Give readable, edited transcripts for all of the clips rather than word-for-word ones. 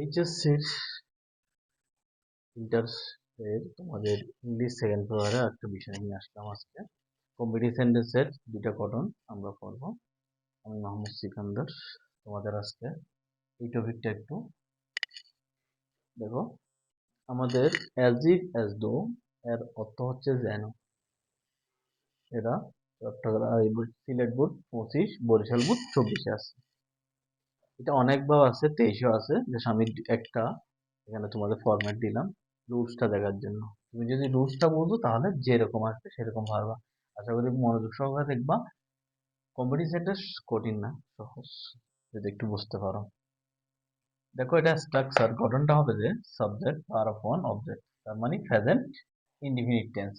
এইচএসসির inter এর তোমাদের English second পেপারে একটা বিষয় নিয়ে আসলাম আজকে। কম্পিটিটিভ সেন্টেন্সের দুইটা গঠন আমরা পড়ব। আমি মোহাম্মদ সিকান্দার তোমাদের আজকে এই টপিকটা একটু দেখো। আমাদের অ্যাজ ইফ অ্যাজ দো এর অর্থ হচ্ছে যেন। এরা চট্টগ্রাম সিলেট বোর্ড 25, বরিশাল বোর্ড 24-এ আছে। এটা অনেকবার আছে, 23-এও আছে। যে আমি একটা এখানে তোমাদের ফরম্যাট দিলাম রুলসটা দেখার জন্য। তুমি যদি রুলসটা বুঝো তাহলে যেরকম আসবে সেরকম পারবা। আশা করি মনোযোগ সহকারে দেখবা। কম্পিটিটিভ সেন্টেন্স কঠিন না, সহজ যদি একটু বুঝতে পারো। দেখো এটা স্ট্রাকচার গঠনটা হবে যে সাবজেক্ট ভার্ব ওয়ান অবজেক্ট, তার মানে present indefinite tense.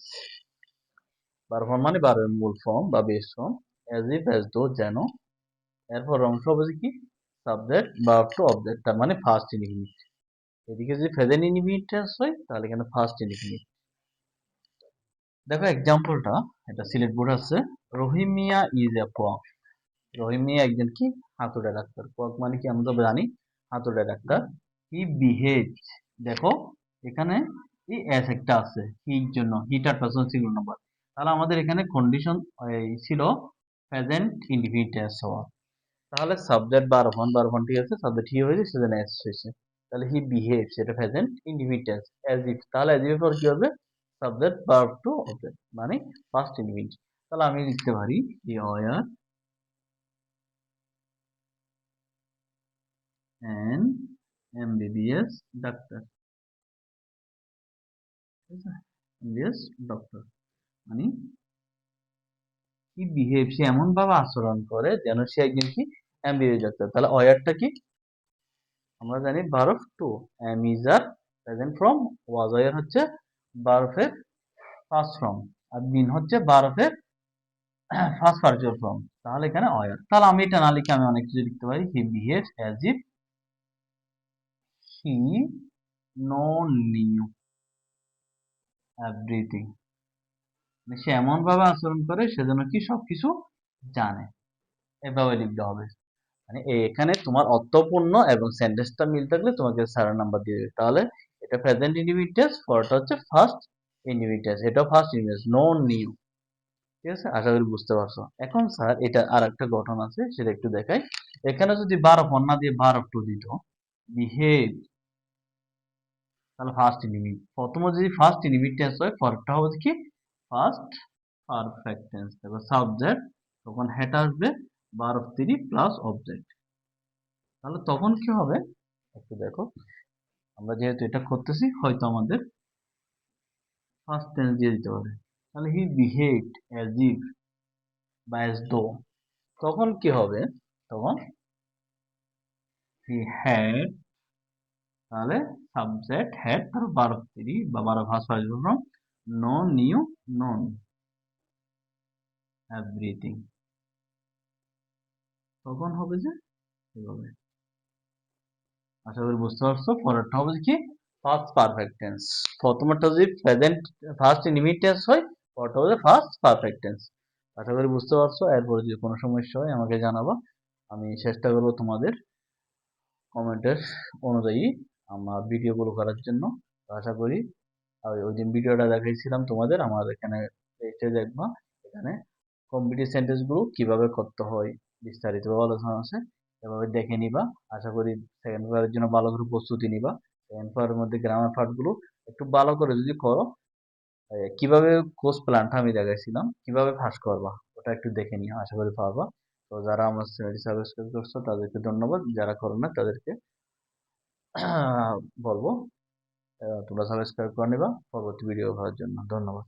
Verb one মানে ভার্বের মূল ফর্ম বা base form, as if as though যেন। এরপর অংশ হবে কি সাবজেক্ট ভার্ব টু অবজেক্ট, তার মানে ফার্স্ট ইনডিফিনিট। এদিকে যদি প্রেজেন্ট ইনডিফিনিট টেন্স হয় তাহলে এখানে ফার্স্ট ইনডিফিনিট। দেখো এক্সাম্পলটা, এটা সিলেট বোর্ড আছে। রহিম মিয়া ইজ এ পক। রহিম মিয়া একজন কি হাতুড়ে ডাক্তার। পক মানে কি আমরা তো জানি হাতুড়ে ডাক্তার। হি বিহেভ, দেখো এখানে এস একটা আছে হির জন্য, হিটার পারসন সিঙ্গুলার নাম্বার। তাহলে আমাদের এখানে কন্ডিশন ছিল প্রেজেন্ট ইনডিফিনিট টেন্স হওয়া। তাহলে সাবজেক্ট বারোফন ঠিক আছে, সাবজেক্ট হি হয়েছে সেজন্য এস হয়েছে। তাহলে হি বিহেভস এটা present indefinite tense. As if, তাহলে অ্যাজ ইফ এর কি হবে সাবজেক্ট ভার্ব টু অবজেক্ট মানে ফার্স্ট ইনডিফিনিট। তাহলে আমি লিখতে পারি হি ওয়ার অ্যান এমবিবিএস ডাক্তার। ঠিক আছে, এমবিবিএস ডক্টর মানে কি বিহেভ, সে এমন ভাবে আচরণ করে যেন সে একজন কি এমবিবিএস ডাক্তার। তাহলে ওয়ারটা কি আমরা জানি verb to, am is are present form, was were হচ্ছে ভার্বের ফার্স্ট ফর্ম, আর বিন হচ্ছে ভার্বের ফার্স্ট পার্টিসিপল ফর্ম। তাহলে এখানে ওয়ার। তাহলে আমি এটা না লিখে আমি অনেক কিছু লিখতে পারি। He behaves as if he know knew everything, সে এমন ভাবে আচরণ করে সেজন্য কি সবকিছু জানে। এভাবে লিখতে হবে। মানে এখানে তোমার অর্থপূর্ণ এবং সেন্টেন্সটা মিল থাকলে তোমাকে 7 নাম্বার দিয়ে দেবে। তাহলে এটা প্রেজেন্ট ইনডিফিনিট টেন্স, পরটা হচ্ছে ফার্স্ট ইনডিফিনিট টেন্স, এটাও ফার্স্ট ইনডিফিনিট, নো নিউ। ঠিক আছে, আশা করি বুঝতে পারছো। এখন স্যার এটা আর একটা গঠন আছে, সেটা একটু দেখাই। এখানে যদি ভার্ব ওয়ান না দিয়ে ভার্ব টু দিত বিহেভ, তাহলে ফার্স্ট ইনডিফিনিট। প্রথমে যদি ফার্স্ট ইনডিফিনিট টেন্স হয়, পরেরটা হবে কি ফার্স্ট পারফেক্ট টেন্স। দেখো সাবজেক্ট, তখন হেড আসবে ভার্ব থ্রি প্লাস অবজেক্ট। তাহলে তখন কি হবে একটু দেখো। আমরা যেহেতু এটা করতেছি হয়তো আমাদের ফার্স্ট টেন্স দিয়ে দিতে পারে। তাহলে হি বিহেভড অ্যাজ ইফ বা অ্যাজ দো, তখন কি হবে, তখন হি হ্যাড, তাহলে সাবজেক্ট হ্যাড তার ভার্ব থ্রি বা verb first participle form, know knew known everything, তখন হবে যে এভাবে। আশা করি বুঝতে পারছো। পরেরটা হবে কি ফার্স্ট পারফেক্ট টেন্স। প্রথমটা যদি প্রেজেন্ট ফার্স্ট ইনডিফিনিট টেন্স হয়, পরেরটা হবে ফার্স্ট পারফেক্ট টেন্স। আশা করি বুঝতে পারছো। এরপরে যদি কোনো সমস্যা হয় আমাকে জানাবা, আমি চেষ্টা করবো তোমাদের কমেন্টের অনুযায়ী আমার ভিডিওগুলো করার জন্য। তো আশা করি ওই দিন ভিডিওটা দেখাইছিলাম তোমাদের, আমার এখানে পেজে দেখবা। এখানে কম্পিটিটিভ সেন্টেন্স গুলো কিভাবে করতে হয় বিস্তারিতভাবে আলোচনা আছে, এভাবে দেখে নিবা। আশা করি সেকেন্ড পেপারের জন্য ভালো করে প্রস্তুতি নিবা। সেকেন্ড পেপারের মধ্যে গ্রামার পার্ট গুলো একটু ভালো করে যদি করো, কিভাবে কোর্স প্ল্যানটা আমি দেখাইছিলাম কিভাবে পাস করবা ওটা একটু দেখে নিও, আশা করি পারবা। তো যারা আমার চ্যানেলটি সাবস্ক্রাইব করছো তাদেরকে ধন্যবাদ, যারা করো না তাদেরকে বলবো তোমরা সাবস্ক্রাইব করে নিবা পরবর্তী ভিডিও পাওয়ার জন্য। ধন্যবাদ।